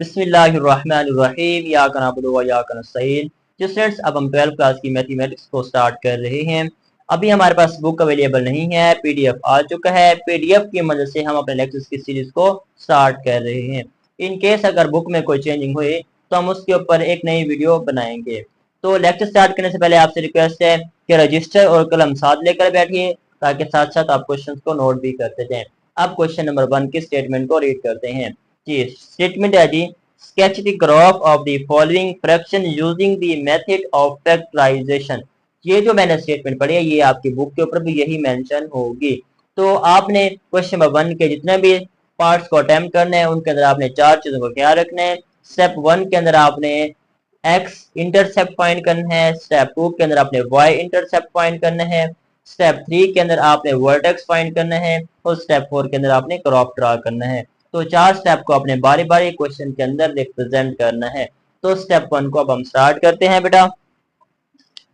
बिस्मिल्लाहिर्रहमानिर्रहीम या नअबुदु व इय्याका नस्तईन। जी स्टूडेंट्स, अब हम 12th क्लास की मैथमेटिक्स को स्टार्ट कर रहे हैं। अभी हमारे पास बुक अवेलेबल नहीं है, पीडीएफ आ चुका है। पीडीएफ की मदद से हम अपने लेक्चर्स की सीरीज को स्टार्ट कर रहे हैं। इन केस अगर बुक में कोई चेंजिंग हुई तो हम उसके ऊपर एक नई वीडियो बनाएंगे। तो लेक्चर स्टार्ट करने से पहले आपसे रिक्वेस्ट है कि रजिस्टर और कलम साथ लेकर बैठिए ताकि साथ साथ आप क्वेश्चन को नोट भी करते जाएं। अब क्वेश्चन नंबर 1 की स्टेटमेंट को रीड करते हैं। जी स्टेटमेंट है जी, sketch the graph of the following fraction using the method of factorization। ये जो मैंने स्टेटमेंट पढ़ी है ये आपकी बुक के ऊपर भी यही मेंशन होगी। तो आपने क्वेश्चन नंबर 1 के जितने भी पार्ट्स को अटेम्प्ट करने हैं उनके अंदर आपने 4 चीजों को ख्याल रखना है। स्टेप 1 के अंदर आपने x इंटरसेप्ट फाइंड करना है। स्टेप 2 के अंदर आपने y इंटरसेप्ट फाइंड करना है। स्टेप 3 के अंदर आपने वर्टेक्स फाइंड करना है और स्टेप 4 के अंदर आपने ग्राफ ड्रा करना है। तो 4 स्टेप को अपने बारी बारी क्वेश्चन के अंदर रिप्रेजेंट करना है। तो स्टेप 1 को अब हम स्टार्ट करते हैं बेटा।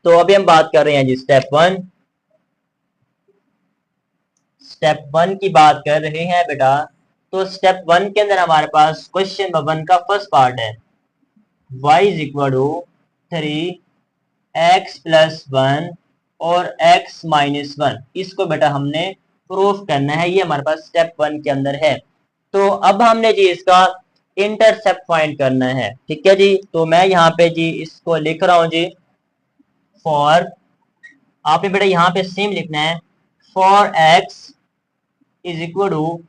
तो अभी हम बात कर रहे हैं जी स्टेप 1। स्टेप 1 की बात कर रहे हैं बेटा। तो स्टेप 1 के अंदर हमारे पास क्वेश्चन नंबर 1 का फर्स्ट पार्ट है y is equal to 3x plus 1 और x माइनस 1। इसको बेटा हमने प्रूफ करना है। ये हमारे पास स्टेप 1 के अंदर है। तो अब हमने जी इसका इंटरसेप्ट फाइंड करना है। ठीक है जी, तो मैं यहाँ पे जी इसको लिख रहा हूं जी फॉर, आपने बेटा यहाँ पे सेम लिखना है for x is equal to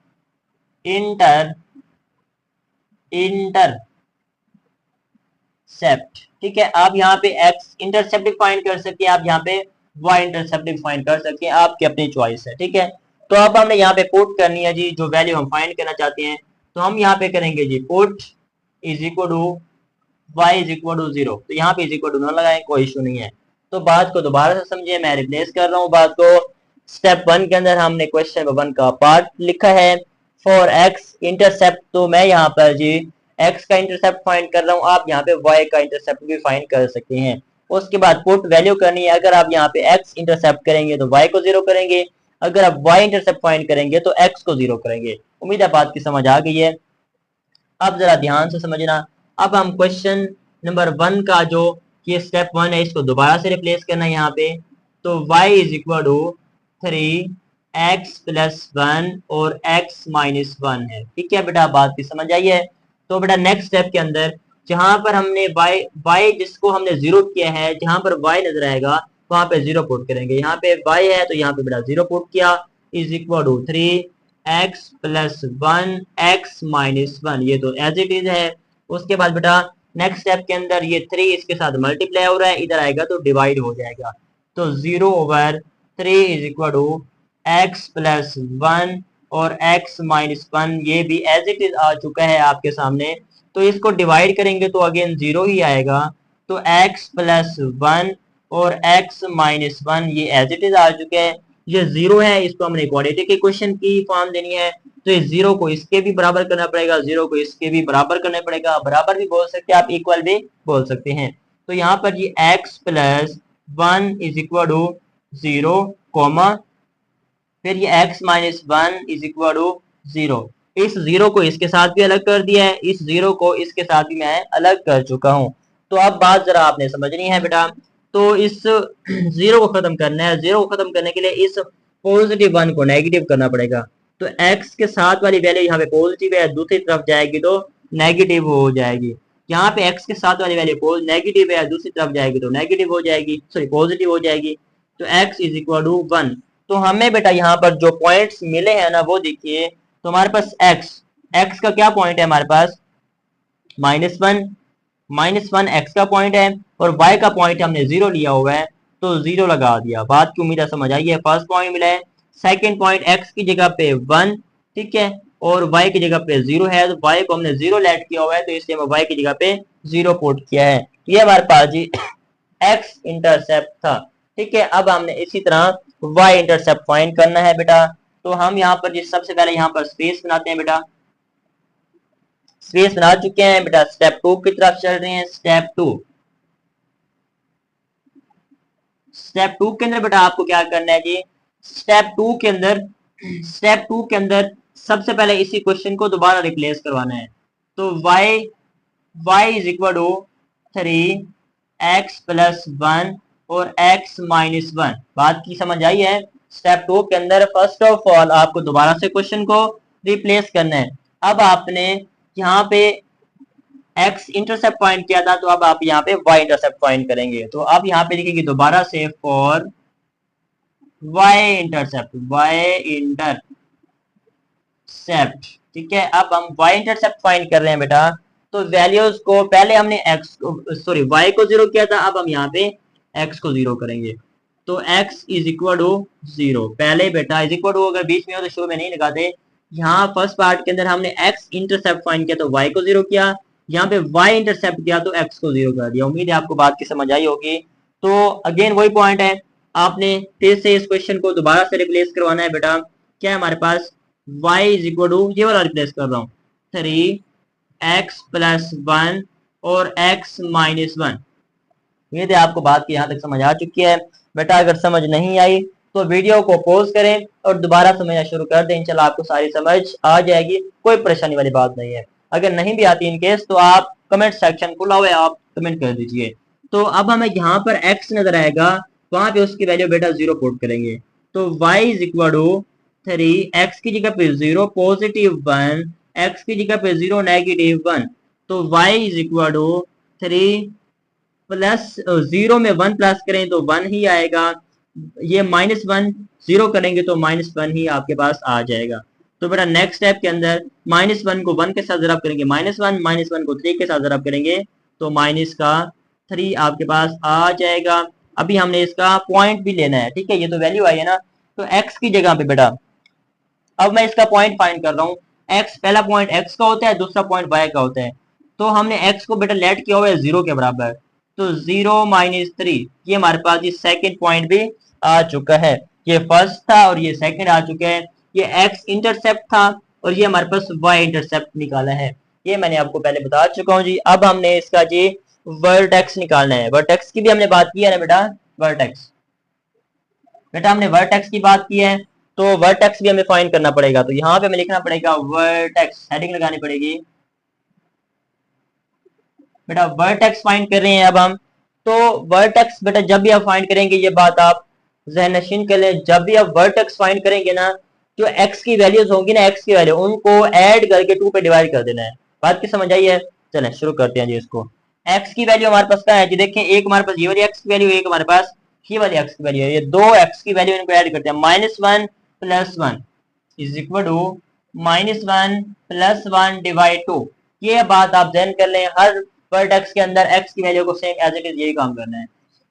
intercept. ठीक है, आप यहाँ पे x इंटरसेप्ट फाइंड कर सकते हैं, आप यहाँ पे y इंटरसेप्ट फाइंड कर सकते हैं, आपकी अपनी चॉइस है। ठीक है, तो अब हमने यहाँ पे पुट करनी है जी जो वैल्यू हम फाइंड करना चाहते हैं। तो हम यहाँ पे करेंगे जी put is equal to y is equal to 0। तो यहाँ पे इज इक्वल टू न लगाएं, कोई इशू नहीं है। तो बात को दोबारा से समझिए, मैं रिप्लेस कर रहा हूँ बात को। स्टेप 1 के अंदर हमने क्वेश्चन नंबर 1 का पार्ट लिखा है फॉर x इंटरसेप्ट। तो मैं यहाँ पर जी x का इंटरसेप्ट फाइंड कर रहा हूँ, आप यहाँ पे y का इंटरसेप्ट भी फाइंड कर सकते हैं। उसके बाद पुट वैल्यू करनी है। अगर आप यहाँ पे x इंटरसेप्ट करेंगे तो y को 0 करेंगे, अगर आप y इंटरसेप्ट फाइंड करेंगे तो x को 0 करेंगे। उम्मीद है बात की समझ आ गई है। अब जरा ध्यान से समझना। अब हम क्वेश्चन नंबर 1 का जो ये स्टेप 1 है इसको दोबारा से रिप्लेस करना है यहाँ पे। तो y is equal to 3x plus 1 और x माइनस 1 है। ठीक है बेटा, बात की समझ आई है। तो बेटा नेक्स्ट स्टेप के अंदर जहां पर हमने y जिसको हमने 0 किया है, जहां पर y नजर आएगा वहां पे 0 पुट करेंगे। यहाँ पे y है तो यहाँ पे बेटा 0 पुट किया is equal to 3x plus 1 x minus 1, ये तो एज इट इज है। उसके बाद बेटा नेक्स्ट स्टेप के अंदर ये 3 इसके साथ मल्टीप्लाई हो रहा है, इधर आएगा तो डिवाइड हो जाएगा। तो 0 over 3 is equal to x plus 1 और x माइनस 1, ये भी एज इट इज आ चुका है आपके सामने। तो इसको डिवाइड करेंगे तो अगेन 0 ही आएगा। तो x प्लस 1 और x माइनस 1 ये एज इट इज आ चुके हैं। ये 0 है, इसको हमने क्वाड्रेटिक इक्वेशन की फॉर्म देनी है। तो इस 0 को इसके भी बराबर करना पड़ेगा, 0 को इसके भी बराबर करना पड़ेगा। बराबर भी बोल सकते हैं आप, इक्वल भी बोल सकते हैं। तो यहाँ पर ये x plus 1 is equal to 0 comma फिर ये x minus 1 is equal to 0। इस 0 को इसके साथ भी अलग कर दिया है, इस 0 को इसके साथ भी मैं अलग कर चुका हूँ। तो अब बात जरा आपने समझनी है बेटा। तो इस 0 को खत्म करना है, 0 को खत्म करने के लिए इस पॉजिटिव 1 को नेगेटिव करना पड़ेगा। तो x के साथ वाली वैल्यू यहाँ पे पॉजिटिव है, दूसरी तरफ जाएगी तो नेगेटिव हो जाएगी। यहाँ पे x के साथ वाली वैल्यू नेगेटिव है, दूसरी तरफ जाएगी तो नेगेटिव हो जाएगी, सॉरी पॉजिटिव हो जाएगी। तो x इज इक्वल टू 1। तो हमें बेटा यहाँ पर जो पॉइंट्स मिले हैं ना वो देखिए। तो हमारे पास x का क्या पॉइंट है हमारे पास -1 x का पॉइंट है और y का पॉइंट हमने 0 लिया हुआ है तो 0 लगा दिया। बात की उम्मीद समझ आई है। फर्स्ट पॉइंट मिला है। सेकंड पॉइंट x की जगह पे 1, ठीक है, और y की जगह पे 0 है। तो y को हमने 0 लेट किया हुआ है तो इसलिए हम y की जगह पे 0 पुट किया है। ये हमारे पास जी x इंटरसेप्ट था। ठीक है, अब हमने इसी तरह y इंटरसेप्ट फाइंड करना है बेटा। तो हम यहाँ पर सबसे पहले यहाँ पर स्पेस बनाते हैं बेटा। स्पेस बना चुके हैं बेटा, स्टेप 2 की तरफ चल रहे हैं। स्टेप 2 के अंदर बेटा आपको क्या करना है जी। स्टेप 2 के अंदर सबसे पहले इसी क्वेश्चन को दोबारा रिप्लेस करवाना है। तो y y is equal to 3x plus 1 और x माइनस 1। बात की समझ आई है? स्टेप 2 के अंदर फर्स्ट ऑफ ऑल आपको दोबारा से क्वेश्चन को रिप्लेस करना है। अब आपने यहाँ पे x इंटरसेप्ट फाइंड किया था, तो अब आप यहाँ पे y इंटरसेप्ट फाइंड करेंगे। तो आप यहाँ पे लिखेंगे दोबारा से फॉर y इंटरसेप्ट, ठीक है। अब हम y इंटरसेप्ट फाइंड कर रहे हैं बेटा, तो वैल्यूज को पहले हमने y को 0 किया था, अब हम यहाँ पे x को 0 करेंगे। तो x इज इक्वल टू 0, पहले बेटा इज इक्वल टू अगर बीच में हो तो शुरू में नहीं लगाते। यहाँ फर्स्ट पार्ट के अंदर हमने x इंटरसेप्ट फाइंड किया तो y को 0 किया, यहाँ पे y इंटरसेप्ट किया तो x को 0 कर दिया। उम्मीद है आपको बात की समझ आई होगी। तो अगेन वही पॉइंट है, आपने फिर से इस क्वेश्चन को दोबारा से रिप्लेस करवाना है बेटा। क्या है हमारे पास, y इज इक्वल टू, ये वाला रिप्लेस कर रहा हूँ, 3x प्लस 1 और x माइनस 1। उम्मीद है आपको बात की यहाँ तक समझ आ चुकी है बेटा। अगर समझ नहीं आई तो वीडियो को पॉज करें और दोबारा समझना शुरू कर दें, इंशाल्लाह आपको सारी समझ आ जाएगी, कोई परेशानी वाली बात नहीं है। अगर नहीं भी आती इन केस तो आप कमेंट सेक्शन खुला हुआ है, आप कमेंट कर दीजिए। तो अब हमें यहाँ पर x नजर आएगा, वहां पे उसकी वैल्यू बेटा 0 पुट करेंगे। तो y is equal to 3, x की जगह पे 0 पॉजिटिव 1, x की जगह पे 0 नेगेटिव 1। तो y is equal to 3 plus 0 में 1 प्लस करें तो 1 ही आएगा, ये माइनस 1 0 करेंगे तो माइनस 1 ही आपके पास आ जाएगा। तो बेटा नेक्स्ट स्टेप के अंदर माइनस 1 को 1 के साथ ज़रब करेंगे, माइनस 1 को 3 के साथ ज़रब करेंगे तो माइनस का 3 आपके पास आ जाएगा। अभी हमने इसका पॉइंट भी लेना है, ठीक है, ये तो वैल्यू आई है ना। तो x की जगह पे बेटा अब मैं इसका पॉइंट फाइंड कर रहा हूँ। x पहला पॉइंट x का होता है, दूसरा पॉइंट y का होता है। तो हमने x को बेटा लेट किया हुआ है 0 के बराबर, तो 0 माइनस 3, ये हमारे पास ये सेकंड पॉइंट भी आ चुका है। ये फर्स्ट था और ये सेकंड आ चुका है। ये x इंटरसेप्ट था और ये हमारे पास y इंटरसेप्ट निकाला है, ये मैंने आपको पहले बता चुका हूँ जी। अब हमने इसका जी वर्टेक्स निकालना है। वर्टेक्स की भी हमने बात की है ना बेटा, वर्टेक्स बेटा हमने वर्टेक्स की बात की है, तो वर्टेक्स भी हमें फाइंड करना पड़ेगा। तो यहाँ पे हमें लिखना पड़ेगा वर्टेक्स, हेडिंग लगानी पड़ेगी बेटा। वर्टेक्स फाइंड कर रहे हैं अब हम। तो वर्टेक्स बेटा जब भी आप फाइंड करेंगे, ये बात आप ज़हन नशीन कर लें, जब भी आप वर्टेक्स फाइंड करेंगे ना, जो x की वैल्यूज होंगी ना, x की वैल्यू उनको ऐड करके 2 पे डिवाइड कर देना है। बात की समझ आई है? चलें शुरू करते हैं जी इसको। x की वैल्यू हमारे पास क्या है जी, देखें, एक हमारे पास ये वाली x की वैल्यू, एक हमारे पास ये वाली x की वैल्यू है। ये दो x की वैल्यू इनको ऐड करते हैं, -1 + 1 इज इक्वल टू -1 + 1 डिवाइड 2। ये बात आप ध्यान कर लें, हर वर्टेक्स के अंदर x की वैल्यू को सेम एज इट इज यही काम करना है।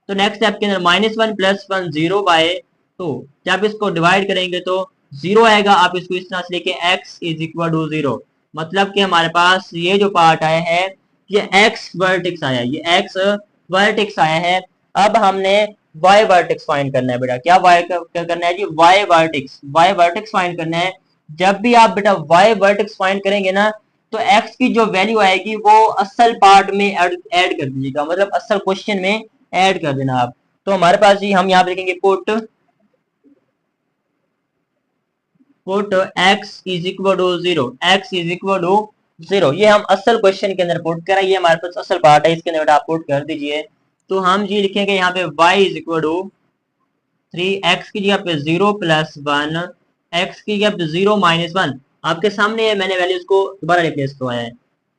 तो नेक्स्ट स्टेप के अंदर -1 + 1 0/2, जब इसको डिवाइड करेंगे तो 0 आएगा। आप इसको इस तरह से लिखें, x इज इक्वल टू 0, मतलब कि हमारे पास ये जो पार्ट आया है ये x वर्टेक्स आया है, ये x वर्टेक्स आया है। अब हमने y वर्टेक्स फाइंड करना है बेटा। क्या करना है जी, y वर्टेक्स फाइंड करना है। जब भी आप बेटा y वर्टेक्स फाइंड करेंगे ना, तो x की जो वैल्यू आएगी वो असल पार्ट में ऐड कर दीजिएगा, मतलब असल क्वेश्चन में ऐड कर देना आप। तो हमारे पास जी हम यहाँ पे लिखेंगे put x is equal to 0, x is equal to 0। ये हम असल क्वेश्चन के अंदर पुट करें, ये हमारे पास असल पार्ट है, इसके अंदर आप पुट कर दीजिए। तो हम जी लिखेंगे यहाँ पे y is equal to 3x की जगह पे 0 + 1, x की जगह पे 0 - 1। आपके सामने मैंने वैल्यूज को दोबारा रिप्लेस करवाया है।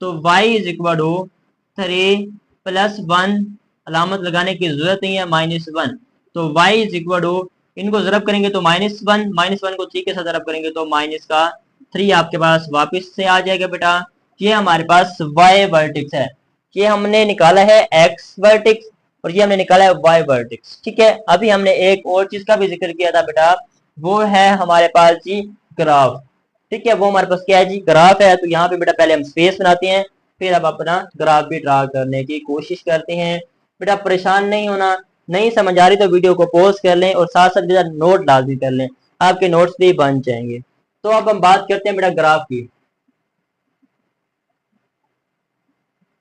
तो y इज इक्वल टू 3 + 1, अलामत लगाने की जरूरत नहीं है, -1। तो y इज इक्वल टू, इनको जरब करेंगे तो -1 को 3 के साथ जरब करेंगे तो माइनस का 3 आपके पास वापस से आ जाएगा बेटा। ये हमारे पास y वर्टेक्स है, ये हमने निकाला है x वर्टेक्स और ये हमने निकाला है y वर्टेक्स, ठीक है। अभी हमने एक और चीज का भी जिक्र किया था बेटा, वो है हमारे पास जी ग्राफ, ठीक है। वो हमारे पास क्या है जी, ग्राफ है। तो यहाँ पे बेटा पहले हम स्पेस बनाते हैं, फिर अब अपना ग्राफ भी ड्रा करने की कोशिश करते हैं। बेटा परेशान नहीं होना, नहीं समझ आ रही तो वीडियो को पॉज कर लें और साथ साथ बेटा नोट लाजमी कर लें, आपके नोट्स भी बन जाएंगे। तो अब हम बात करते हैं बेटा ग्राफ की,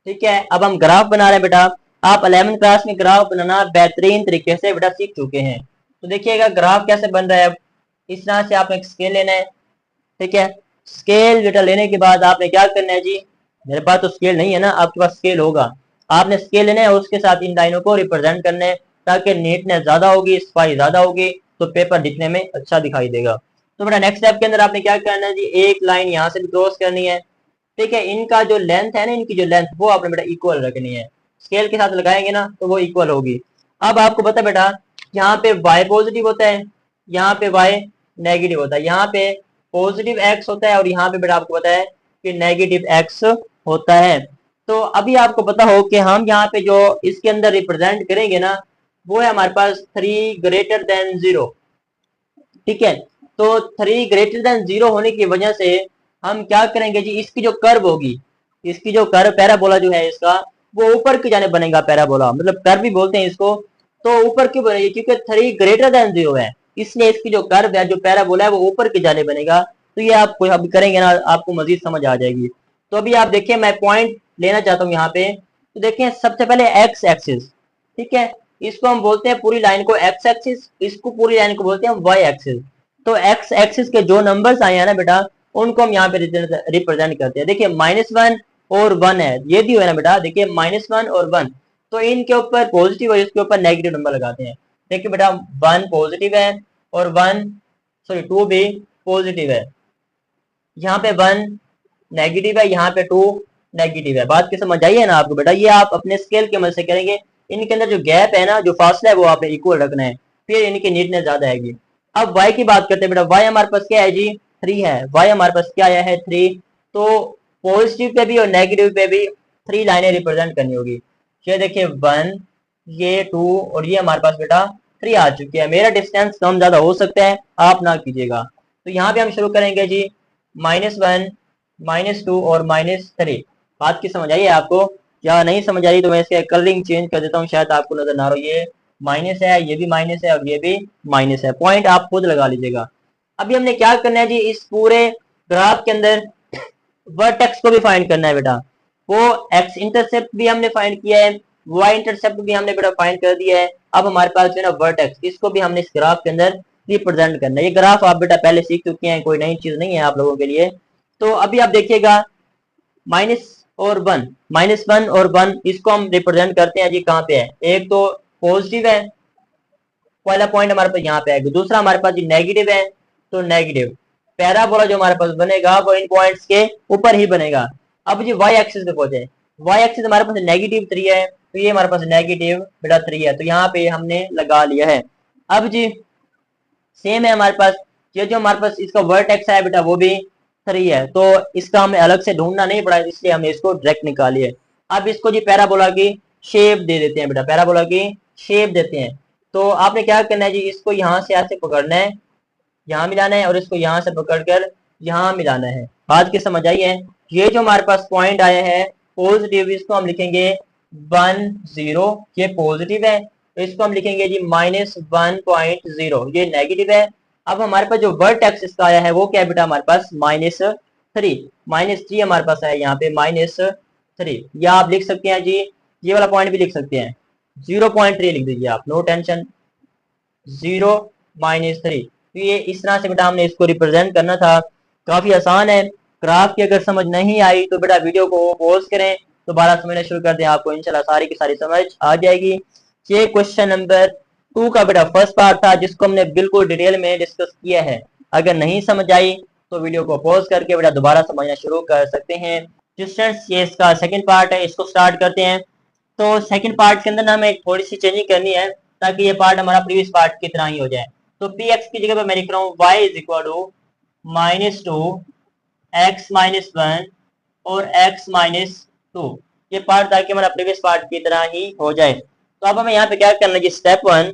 ठीक है। अब हम ग्राफ बना रहे हैं बेटा। आप 11वीं क्लास में ग्राफ बनाना बेहतरीन तरीके से बेटा सीख चुके हैं। तो देखिएगा ग्राफ कैसे बन रहा है। अब इस तरह से आपने एक स्केल लेना है, ठीक है। स्केल बेटा लेने के बाद आपने क्या करना है जी, मेरे पास तो स्केल नहीं है ना, आपके पास स्केल होगा। आपने स्केल लेना है, उसके साथ इन लाइनों को रिप्रेजेंट करना है, ताकि नीटनेस ज्यादा होगी, सफाई ज्यादा होगी, तो पेपर दिखने में अच्छा दिखाई देगा। तो बेटा नेक्स्ट स्टेप के अंदर आपने क्या करना है जी, एक लाइन यहाँ से भी क्रॉस करनी है, ठीक है। इनका जो लेंथ है ना, इनकी जो लेंथ वो आपने बेटा इक्वल रखनी है, स्केल के साथ लगाएंगे ना तो वो इक्वल होगी। अब आपको पता है बेटा, यहाँ पे y पॉजिटिव होता है, यहाँ पे y नेगेटिव होता है, यहाँ पे पॉजिटिव x होता है और यहाँ पे बेटा आपको पता है कि नेगेटिव x होता है। तो अभी आपको पता हो कि हम यहाँ पे जो इसके अंदर रिप्रेजेंट करेंगे ना, वो है हमारे पास 3 greater than 0, ठीक है। तो 3 greater than 0 होने की वजह से हम क्या करेंगे जी, इसकी जो कर्व होगी, इसकी जो कर्व पैराबोला जो है इसका, वो ऊपर की जाने बनेगा पैराबोला, मतलब कर्व भी बोलते हैं इसको। तो ऊपर क्यों बनेगी, क्योंकि 3 greater than 0 है, इसलिए इसकी जो कर्व है, जो पैराबोला है, वो ऊपर की जाने बनेगा। तो ये आप अभी करेंगे ना, आपको मजीद समझ आ जाएगी। तो अभी आप देखिए, मैं पॉइंट लेना चाहता हूँ यहाँ पे। तो देखिए सबसे पहले एक्स एक्सिस, ठीक है, इसको हम बोलते हैं पूरी लाइन को एक्स एक्सिस, इसको पूरी लाइन को बोलते हैं वाई एक्सिस। तो एक्स एक्सिस के जो नंबर्स आए हैं ना बेटा, उनको हम यहाँ पे रिप्रेजेंट करते हैं। देखिए -1 और 1 है, ये भी है ना बेटा, देखिए -1 और 1, तो इनके ऊपर पॉजिटिव और इसके ऊपर नेगेटिव नंबर लगाते हैं। देखिए बेटा 1 पॉजिटिव है और 2 भी पॉजिटिव है, यहाँ पे 1 नेगेटिव है, यहाँ पे 2 नेगेटिव है। बात की समझ आई है ना आपको बेटा, ये आप अपने स्केल की मदद से करेंगे। इनके अंदर जो गैप है ना, जो फासला है, वो आपने इक्वल रखना है, फिर इनकी नीटनेस ज्यादा आएगी। अब y की बात करते हैं बेटा, y हमारे पास क्या है जी, 3 है, y हमारे पास क्या आया है 3। तो पॉजिटिव पे भी और नेगेटिव पे भी 3 लाइनें रिप्रेजेंट करनी होगी। ये देखिए 1, ये 2 और ये हमारे पास बेटा 3 आ चुकी है। मेरा डिस्टेंस कम ज्यादा हो सकता है, आप ना कीजिएगा। तो यहाँ पे हम शुरू करेंगे जी -1, -2 और -3। बात की समझ आई है आपको, या नहीं समझ आ रही तो मैं इसके कलरिंग चेंज कर देता हूँ, शायद आपको नजर ना आ रहा हो। ये माइनस है, ये भी माइनस है और ये भी माइनस है, पॉइंट आप खुद लगा लीजिएगा। अभी हमने क्या करना है जी, इस पूरे ग्राफ के अंदर वर्टेक्स को भी फाइंड करना है बेटा। वो एक्स इंटरसेप्ट भी हमने फाइंड किया है, वाई इंटरसेप्ट भी हमने बेटा फाइंड कर दिया है। अब हमारे पास जो है ना वर्टेक्स, इसको भी हमने इस ग्राफ के अंदर रिप्रेजेंट करना है। ये ग्राफ आप बेटा पहले सीख चुके हैं, कोई नई चीज नहीं है आप लोगों के लिए। तो अभी आप देखिएगा माइनस और 1, -1 और 1, इसको हम रिप्रेजेंट करते हैं जी, कहाँ पे है, एक तो पॉजिटिव है, पहला पॉइंट हमारे पास यहाँ पे है, दूसरा हमारे पास नेगेटिव है, तो नेगेटिव पैराबोला जो हमारे पास बनेगा वो इन पॉइंट्स के ऊपर ही बनेगा। अब जी वाई एक्सिस पे पहुंचे, वाई एक्सिस हमारे पास -3 है, तो ये हमारे पास नेगेटिव बेटा 3 है, तो यहाँ पे हमने लगा लिया है। अब जी सेम है हमारे पास, ये जो हमारे पास इसका वर्टेक्स है बेटा, वो भी 3 है, तो इसका हमें अलग से ढूंढना नहीं पड़ा, इसलिए हमने इसको डायरेक्ट निकालिए। अब इसको जी पैराबोला की शेप दे देते हैं बेटा, पैराबोला की शेप देते हैं। तो आपने क्या करना है जी, इसको यहाँ से ऐसे पकड़ना है, यहाँ मिलाना है, और इसको यहाँ से पकड़कर यहाँ मिलाना है। बात की समझ आई है। ये जो हमारे पास पॉइंट आया है पॉजिटिव, इसको हम लिखेंगे 1 0, ये पॉजिटिव है, तो इसको हम लिखेंगे जी -1.0, ये नेगेटिव है। अब हमारे पास जो वर्टेक्स इसका आया है वो क्या है बेटा, हमारे पास -3 हमारे पास है, यहाँ पे -3, या आप लिख सकते हैं जी, ये वाला पॉइंट भी लिख सकते हैं, 0.3 लिख दीजिए आप, नो टेंशन, 0 -3। तो ये इस तरह से बेटा हमने इसको रिप्रेजेंट करना था। काफी आसान है। ग्राफ की अगर समझ नहीं आई तो बेटा वीडियो को पॉज करें, दोबारा समझना शुरू कर दें, आपको इंशाल्लाह सारी की सारी समझ आ जाएगी। ये क्वेश्चन नंबर 2 का बेटा फर्स्ट पार्ट था, जिसको हमने बिल्कुल डिटेल में डिस्कस किया है। अगर नहीं समझ आई तो वीडियो को पॉज करके बेटा दोबारा समझना शुरू कर सकते हैं। स्टूडेंट्स ये इसका सेकंड पार्ट है, इसको स्टार्ट करते हैं। तो सेकंड पार्ट के अंदर ना हमें थोड़ी सी चेंजिंग करनी है, ताकि ये पार्ट हमारा प्रीवियस पार्ट की तरह ही हो जाए। तो पी एक्स की जगह पर मैं लिख रहा हूँ y is equal to -2 x -1 और x -2, ये पार्ट ताकि हमारा प्रीवियस पार्ट की तरह ही हो जाए। तो अब हमें यहाँ पे क्या करना है, स्टेप 1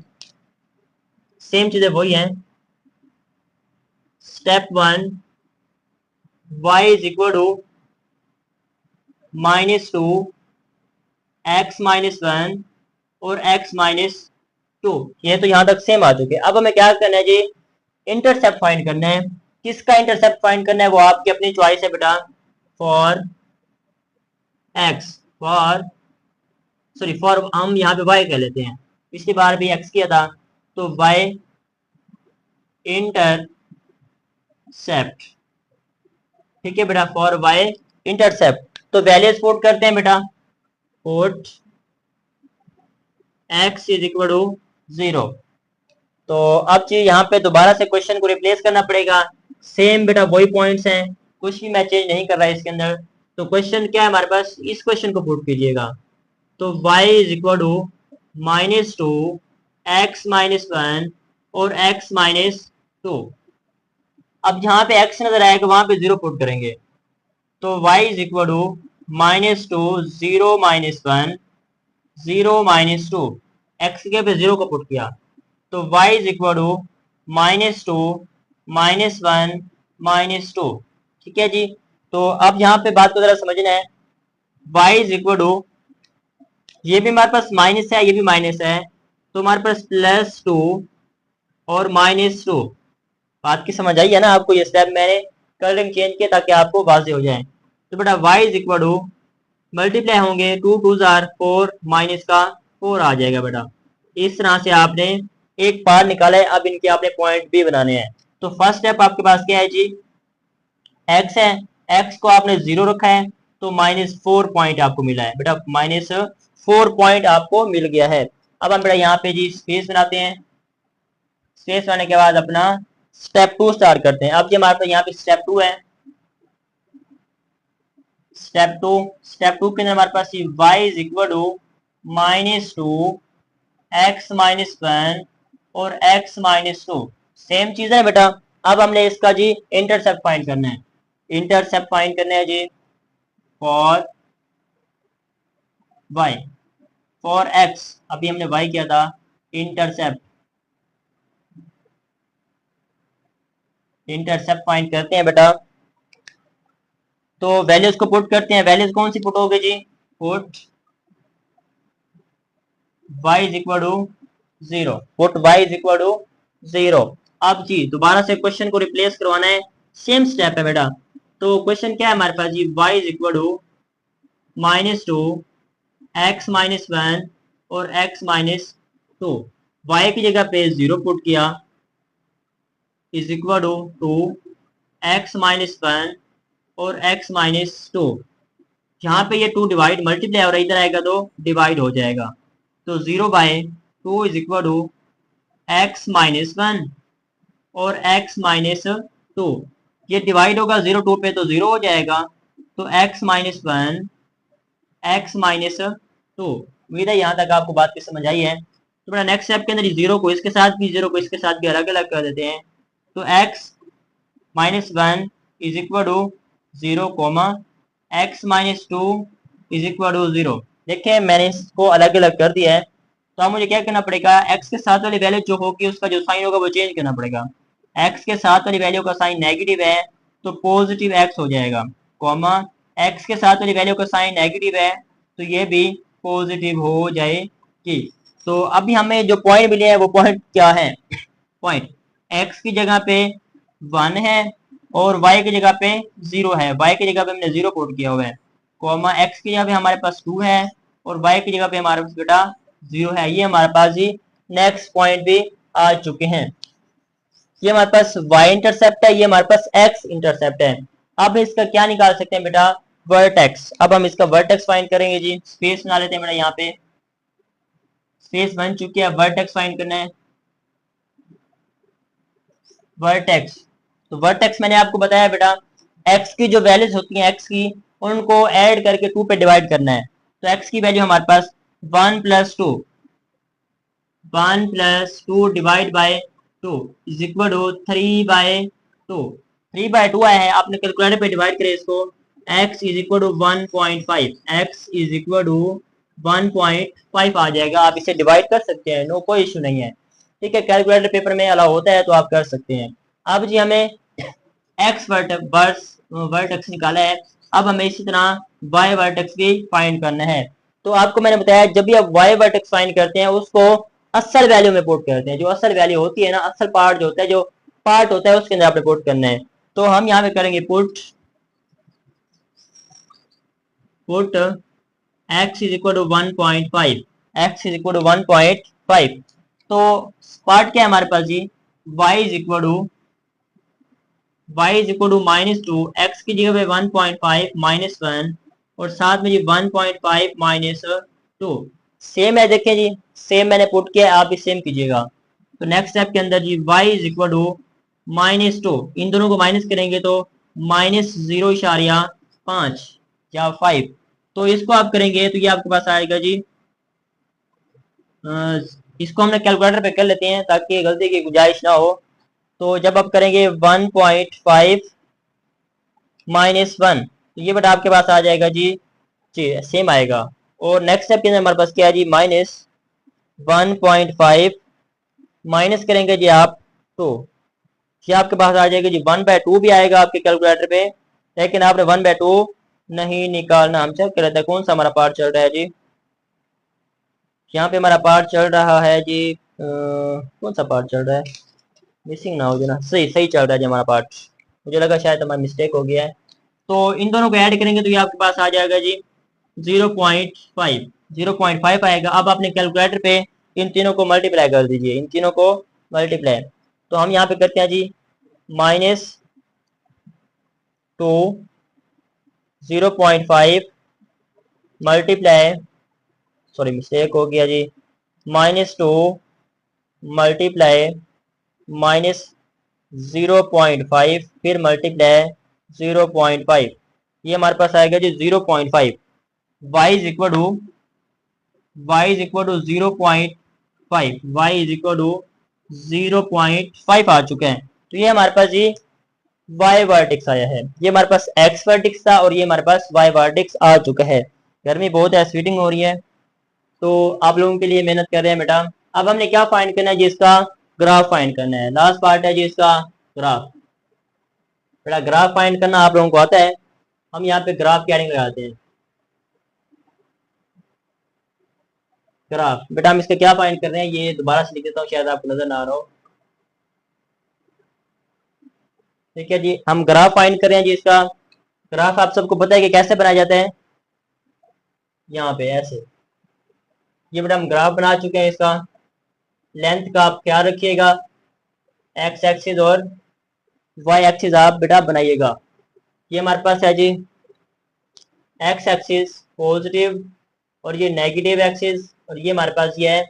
सेम चीजें वही हैं। Step 1 y is equal to -2 x -1 और x -2, ये तो यहाँ तक सेम आ चुके। अब हमें क्या करना है जी, इंटरसेप्ट फाइंड करना है। किसका इंटरसेप्ट फाइंड करना है, वो आपकी अपनी चॉइस है बेटा। फॉर x, फॉर हम यहाँ पे y कह लेते हैं, पिछली बार भी x किया था, तो y इंटरसेप्ट, ठीक है बेटा, फॉर y इंटरसेप्ट। तो वैल्यूज पुट करते हैं बेटा, put x is equal to 0। तो अब जी यहाँ पे दोबारा से क्वेश्चन को रिप्लेस करना पड़ेगा। सेम बेटा वही पॉइंट्स हैं, कुछ भी मैं चेंज नहीं कर रहा है इसके अंदर। तो क्वेश्चन क्या है हमारे पास, इस क्वेश्चन को पुट कीजिएगा। तो y is equal to -2 x -1 और x -2। अब जहां पे x नजर आएगा वहां पे 0 पुट करेंगे। तो y is equal to -2 0 -1 0 -2, x के पे 0 को पुट किया। तो y इज इक्वल टू -2 -1 -2। ठीक है जी। तो अब यहाँ पे बात को जरा समझना है। y इज इक्वल टू, ये भी हमारे पास माइनस है, ये भी माइनस है, तो हमारे पास +2 और -2। बात की समझ आई है ना आपको? ये स्टेप मैंने कलरिंग चेंज किया ताकि आपको वाज़ेह हो जाए। तो बेटा y is equal to multiply होंगे, 2 2 4, माइनस का 4 आ जाएगा बेटा। इस तरह से आपने एक पार निकाला है। अब इनके आपने पॉइंट भी बनाने हैं। तो फर्स्ट स्टेप आपके पास क्या है जी, x है, x को आपने 0 रखा है, तो -4 पॉइंट आपको मिला है बेटा, -4 पॉइंट आपको मिल गया है। अब हम बेटा यहाँ पे जी स्पेस बनाते हैं। स्पेस बनाने के बाद अपना स्टेप 2 स्टार्ट करते हैं। अब जी हमारे पास यहाँ पे स्टेप 2 है। स्टेप टू के अंदर हमारे पास y is equal to -2 x -1 और x -2। सेम चीज है बेटा। अब हमने इसका जी इंटरसेप्ट फाइंड करना है। इंटरसेप्ट फाइंड करना है जी फॉर y, फॉर x अभी हमने y किया था। इंटरसेप्ट फाइंड करते हैं बेटा। तो वैल्यूज को पुट करते हैं। वैल्यूज कौन सी पुट होगी जी, put y is equal to 0, put y is equal to 0। अब जी दोबारा से क्वेश्चन को रिप्लेस करवाना है, सेम स्टेप है बेटा। तो क्वेश्चन क्या है हमारे पास जी, y is equal to -2 x -1 और x -2। y की जगह पे 0 पुट किया, इज इक्वल टू 2 x -1 और x -2। यहाँ पे ये 2 डिवाइड मल्टीप्लाई हो रहा है, इधर आएगा तो डिवाइड हो जाएगा। तो 0/2 इज इक्वल टू x -1 और x -2। ये डिवाइड होगा 0 2 पे तो 0 हो जाएगा। तो x -1 x -2। उम्मीद है यहाँ तक आपको बात की समझ आई है। तो मेरा नेक्स्ट स्टेप के अंदर 0 को इसके साथ भी, 0 को इसके साथ भी अलग अलग कर देते हैं। तो x -1 is equal to 0, x -2 is equal to 0। देखिए मैंने इसको अलग अलग कर दिया है। तो अब मुझे क्या करना पड़ेगा, x के साथ वाली वैल्यू जो होगी उसका जो साइन होगा वो चेंज करना पड़ेगा। x के साथ वाली वैल्यू का साइन नेगेटिव है तो पॉजिटिव x हो जाएगा, x के साथ वाली वैल्यू का साइन नेगेटिव है तो ये भी पॉजिटिव हो जाएगी। तो अभी हमें जो पॉइंट मिले हैं वो पॉइंट क्या है, पॉइंट x की जगह पे 1 है और y की जगह पे 0 है। y की जगह पे हमने 0 पुट किया हुआ है, x की जगह पे हमारे पास 2 है और y की जगह पे हमारे पास बेटा 0 है। ये हमारे पास ही नेक्स्ट पॉइंट भी आ चुके हैं। ये हमारे पास y इंटरसेप्ट है, ये हमारे पास x इंटरसेप्ट है। अब इसका क्या निकाल सकते हैं बेटा, वर्टेक्स। अब हम इसका वर्टेक्स फाइंड करेंगे जी। स्पेस बना लेते हैं बेटा, यहाँ पे स्पेस बन चुकी है। वर्टेक्स फाइंड करना है, वर्टेक्स। तो वर्टेक्स मैंने आपको बताया बेटा, x की जो वैल्यूज होती हैं x की, उनको ऐड करके 2 पे डिवाइड करना है। तो x की वैल्यू हमारे पास 1 + 2 divide by 2 is equal to 3/2। 3/2 आया है, आपने कैलकुलेटर पे डिवाइड करे इसको। x is equal to 1.5, x is equal to 1.5 आ जाएगा। आप इसे डिवाइड कर सकते हैं, नो कोई इशू नहीं है। ठीक है, कैलकुलेटर पेपर में अलाउ होता है तो आप कर सकते हैं। अब जी हमें x वर्टेक्स निकाला है, अब हमें इसी तरह y वर्टेक्स भी फाइंड करना है। तो आपको मैंने बताया जब भी आप y वर्टेक्स फाइंड करते हैं उसको असल वैल्यू में पुट करते हैं। जो असल वैल्यू होती है ना, असल पार्ट जो होता है, जो पार्ट होता है उसके अंदर आपने पुट करना है। तो हम यहाँ पे करेंगे put x is equal to 1.5, x is equal to 1.5। तो पार्ट क्या है हमारे पास जी, y is equal to -2, x की जगह पे 1.5 -1 और साथ में जी 1.5 माइनस 2 सेम है। देखें जी सेम मैंने पुट किया, आप भी सेम कीजिएगा। तो नेक्स्ट स्टेप के अंदर जी y इज इक्वल टू -2, इन दोनों को माइनस करेंगे तो -0.5 या 5। तो इसको आप करेंगे तो ये आपके पास आएगा जी, इसको हमने कैलकुलेटर पे कर लेते हैं ताकि गलती की गुंजाइश ना हो। तो जब आप करेंगे 1.5 -1, तो ये बेटा आपके पास आ जाएगा जी सेम आएगा। और नेक्स्ट स्टेप के अंदर हमारे पास क्या है जी -1.5 माइनस करेंगे जी आप 2, ये आपके पास आ जाएगा जी 1/2 भी आएगा आपके कैलकुलेटर पे, लेकिन आपने 1/2 नहीं निकालना। हम चेक कर लेते हैं कौन सा हमारा पार्ट चल रहा है जी। यहाँ पे हमारा पार्ट चल रहा है जी कौन सा पार्ट चल रहा है, मिसिंग ना हो जाए ना, सही सही चल रहा है जी हमारा पार्ट। मुझे लगा शायद हमारा मिस्टेक हो गया है। तो इन दोनों को ऐड करेंगे तो ये आपके पास आ जाएगा जी 0.5 आएगा। अब आपने कैलकुलेटर पे इन तीनों को मल्टीप्लाई कर दीजिए, इन तीनों को मल्टीप्लाई। तो हम यहाँ पे करते हैं जी -2 0.5 मल्टीप्लाई, सॉरी मिस्टेक हो गया जी, -2 मल्टीप्लाई -0.5 फिर मल्टीप्लाई 0.5, ये हमारे पास आएगा जी 0.5। y is equal to 0.5, y is equal to 0.5 आ चुके हैं। तो ये हमारे पास जी y वर्टेक्स आया है, ये हमारे पास x वर्टेक्स था और ये हमारे पास y वर्टेक्स आ चुका है। गर्मी बहुत है, स्वीटिंग हो रही है, तो आप लोगों के लिए मेहनत कर रहे हैं बेटा। अब हमने क्या फाइंड करना है जी, इसका ग्राफ फाइंड करना है। लास्ट पार्ट है जी इसका ग्राफ। बेटा ग्राफ फाइंड करना आप लोगों को आता है, हम यहाँ पे ग्राफ की एडिंग लगाते हैं। ग्राफ बेटा हम इसका क्या फाइंड कर रहे हैं, ये दोबारा से लिख देता हूँ शायद आपको नजर ना आ रहा हो। ठीक है जी, हम ग्राफ फाइंड कर रहे हैं जी। इसका ग्राफ आप सबको पता है कि कैसे बनाया जाता है, यहाँ पे ऐसे। ये बेटा हम ग्राफ बना चुके हैं। इसका लेंथ का आप ख्याल रखिएगा, एक्स एक्सिस और वाई एक्सिस आप बेटा बनाइएगा। ये हमारे पास है जी एक्स एक्सिस पॉजिटिव और ये नेगेटिव एक्सिस, और ये हमारे पास ये है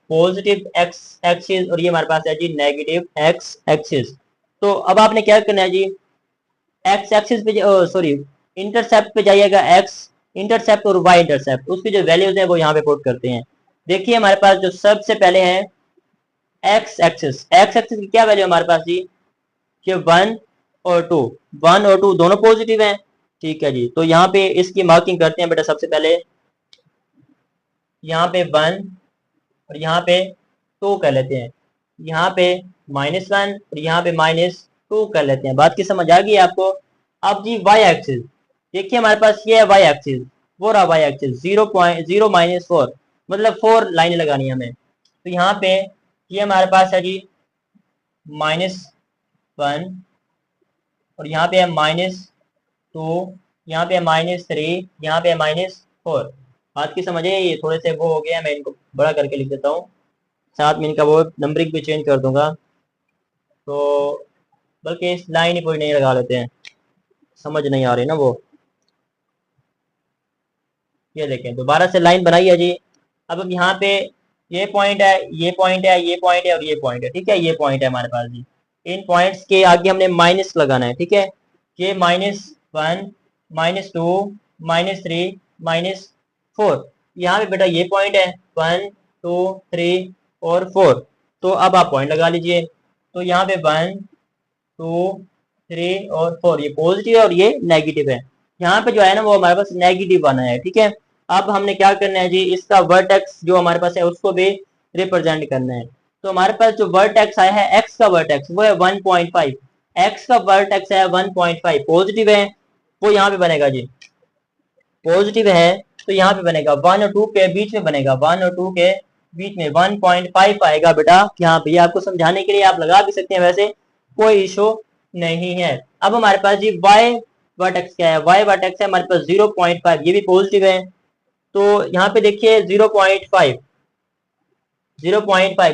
पॉजिटिव एक्स एक्सिस और ये हमारे पास है जी नेगेटिव एक्स एक्सिस। तो अब आपने क्या करना है जी, एक्स एक्सिस पे सॉरी इंटरसेप्ट पे जाइएगा, एक्स इंटरसेप्ट और वाई इंटरसेप्ट, उसकी जो वैल्यूज है वो यहाँ पे पुट करते हैं। देखिए हमारे पास जो सबसे पहले है एक्स एक्सिस, एक्स एक्सिस की क्या वैल्यू हमारे पास जी कि 1 और 2, 1 और 2 दोनों पॉजिटिव हैं। ठीक है जी, तो यहाँ पे इसकी मार्किंग करते हैं बेटा। सबसे पहले यहाँ पे 1 और यहाँ पे 2 कर लेते हैं, यहाँ पे -1 और यहाँ पे -2 कर लेते हैं। बात की समझ आ गई है आपको। अब जी वाई एक्सिस देखिए हमारे पास ये है वाई एक्सिस, वो रहा वाई एक्सिस 0.0 -4, मतलब 4 लाइनें लगानी है हमें। तो यहाँ पे ये हमारे पास है जी -1 और यहाँ पे है -2, यहाँ पे है -3, यहाँ पे है -4। बात की समझ है, ये थोड़े से वो हो गया, मैं इनको बड़ा करके लिख देता हूँ, साथ में इनका वो नंबरिंग भी चेंज कर दूंगा। तो बल्कि इस लाइन ही कोई नहीं लगा लेते हैं, समझ नहीं आ रही ना वो। ये देखें दोबारा से लाइन बनाई है जी। अब यहाँ पे ये पॉइंट है, ये पॉइंट है, ये पॉइंट है और ये पॉइंट है। ठीक है, ये पॉइंट है हमारे पास जी। इन पॉइंट्स के आगे हमने माइनस लगाना है। ठीक है, ये -1 -2 -3 -4, यहाँ पे बेटा ये पॉइंट है 1 2 3 और 4। तो अब आप पॉइंट लगा लीजिए। तो यहाँ पे 1 2 3 और 4 ये पॉजिटिव है और ये नेगेटिव है। यहाँ पे जो है ना वो हमारे पास नेगेटिव बना है। ठीक है, अब हमने क्या करना है जी, इसका वर्टेक्स जो हमारे पास है उसको भी रिप्रेजेंट करना है। तो हमारे पास जो वर्टेक्स आया है एक्स का वर्टेक्स वो है 1.5, एक्स का वर्टेक्स है 1.5 पॉजिटिव है, वो यहाँ पे बनेगा जी, पॉजिटिव है तो यहाँ पे बनेगा 1 और 2 के बीच में बनेगा, 1 और 2 के बीच में 1.5 आएगा बेटा यहाँ पे। आपको समझाने के लिए आप लगा भी सकते हैं, वैसे कोई इशू नहीं है। अब हमारे पास जी y वर्टेक्स क्या है, y वर्टेक्स है हमारे पास 0.5, ये भी पॉजिटिव है। तो यहाँ पे देखिए 0.5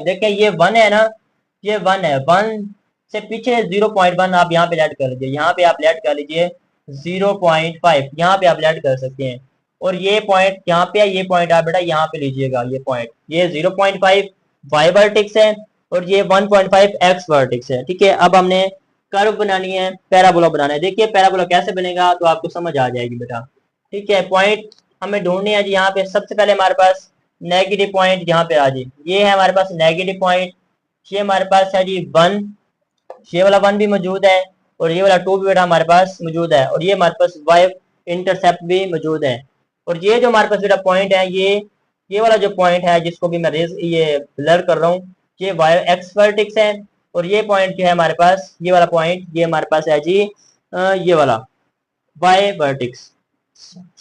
देखिए ये 1 है ना, ये 1 है, 1 से पीछे 0.1 आप यहाँ पे ऐड कर लीजिए, यहाँ पे आप ऐड कर लीजिए 0.5 यहाँ पे आप ऐड कर सकते हैं। और ये पॉइंट यहाँ पे है, ये पॉइंट आप बेटा यहाँ पे लीजिएगा, ये पॉइंट, ये 0.5 वाई वर्टेक्स है और ये 1.5 एक्स वर्टेक्स है। ठीक है, अब हमने कर्व बनानी है, पैराबोला बनाना है। देखिए पैराबोला कैसे बनेगा तो आपको समझ आ जाएगी बेटा। ठीक है, पॉइंट हमें ढूंढने हैं जी। यहाँ पे सबसे पहले हमारे पास नेगेटिव पॉइंट यहाँ पे आ जी, ये है हमारे पास नेगेटिव पॉइंट। ये हमारे पास है जी 1, ये वाला 1 भी मौजूद है और ये वाला 2 भी बेटा हमारे पास मौजूद है और ये हमारे पास वाई इंटरसेप्ट भी मौजूद है। और ये जो हमारे पास बेटा पॉइंट है, ये वाला जो पॉइंट है जिसको भी मैं ये ब्लर कर रहा हूँ, ये वाई एक्स वर्टेक्स है। और ये पॉइंट जो है हमारे पास, ये वाला पॉइंट, ये हमारे पास है जी ये वाला वाई वर्टेक्स।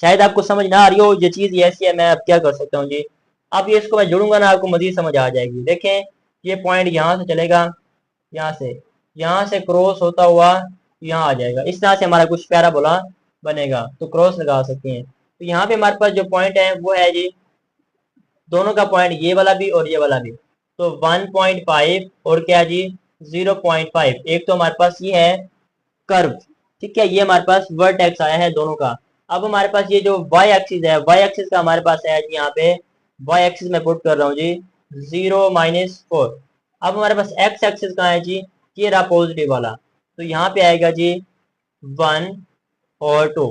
शायद आपको समझ ना आ रही हो, ये चीज ये ऐसी है, मैं अब क्या कर सकता हूँ जी। अब ये इसको मैं जोड़ूंगा ना, आपको मजीद समझ आ जाएगी। देखें, ये पॉइंट यहाँ से चलेगा, यहाँ से क्रॉस होता हुआ यहाँ आ जाएगा। इस तरह से हमारा कुछ पैराबोला बनेगा, तो क्रॉस लगा सकते हैं। तो यहाँ पे हमारे पास जो पॉइंट है वो है जी, दोनों का पॉइंट, ये वाला भी और ये वाला भी। तो 1.5 और क्या जी 0.5। एक तो हमारे पास ये है कर्व, ठीक है, ये हमारे पास वर्टेक्स आया है दोनों का। अब हमारे पास ये जो वाई एक्सिस है, वाई एक्सिस का हमारे पास है जी, यहाँ पे वाई एक्सिस में पुट कर रहा हूँ जी 0-4। अब हमारे पास एक्स एक्सिस कहाँ है जी, ये रहा पॉजिटिव वाला, तो यहाँ पे आएगा जी 1 और 2,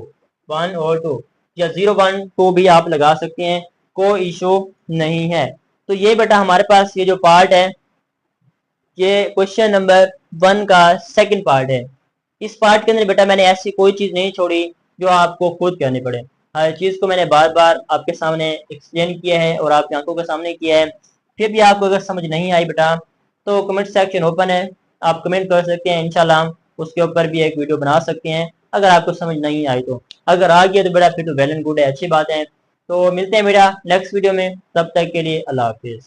1 और 2 या 0-1-2 भी आप लगा सकते हैं, कोई इशू नहीं है। तो ये बेटा हमारे पास ये जो पार्ट है, ये क्वेश्चन नंबर 1 का सेकंड पार्ट है। इस पार्ट के अंदर बेटा मैंने ऐसी कोई चीज नहीं छोड़ी जो आपको खुद करनी पड़े। हर चीज को मैंने बार बार आपके सामने एक्सप्लेन किया है और आपकी आंखों के सामने किया है। फिर भी आपको अगर समझ नहीं आई बेटा, तो कमेंट सेक्शन ओपन है, आप कमेंट कर सकते हैं, इंशाल्लाह उसके ऊपर भी एक वीडियो बना सकते हैं अगर आपको समझ नहीं आई तो। अगर आ गया तो बेटा फिर तो वेल एंड गुड है, अच्छी बात है। तो मिलते हैं बेटा नेक्स्ट वीडियो में, तब तक के लिए अल्लाह हाफिज।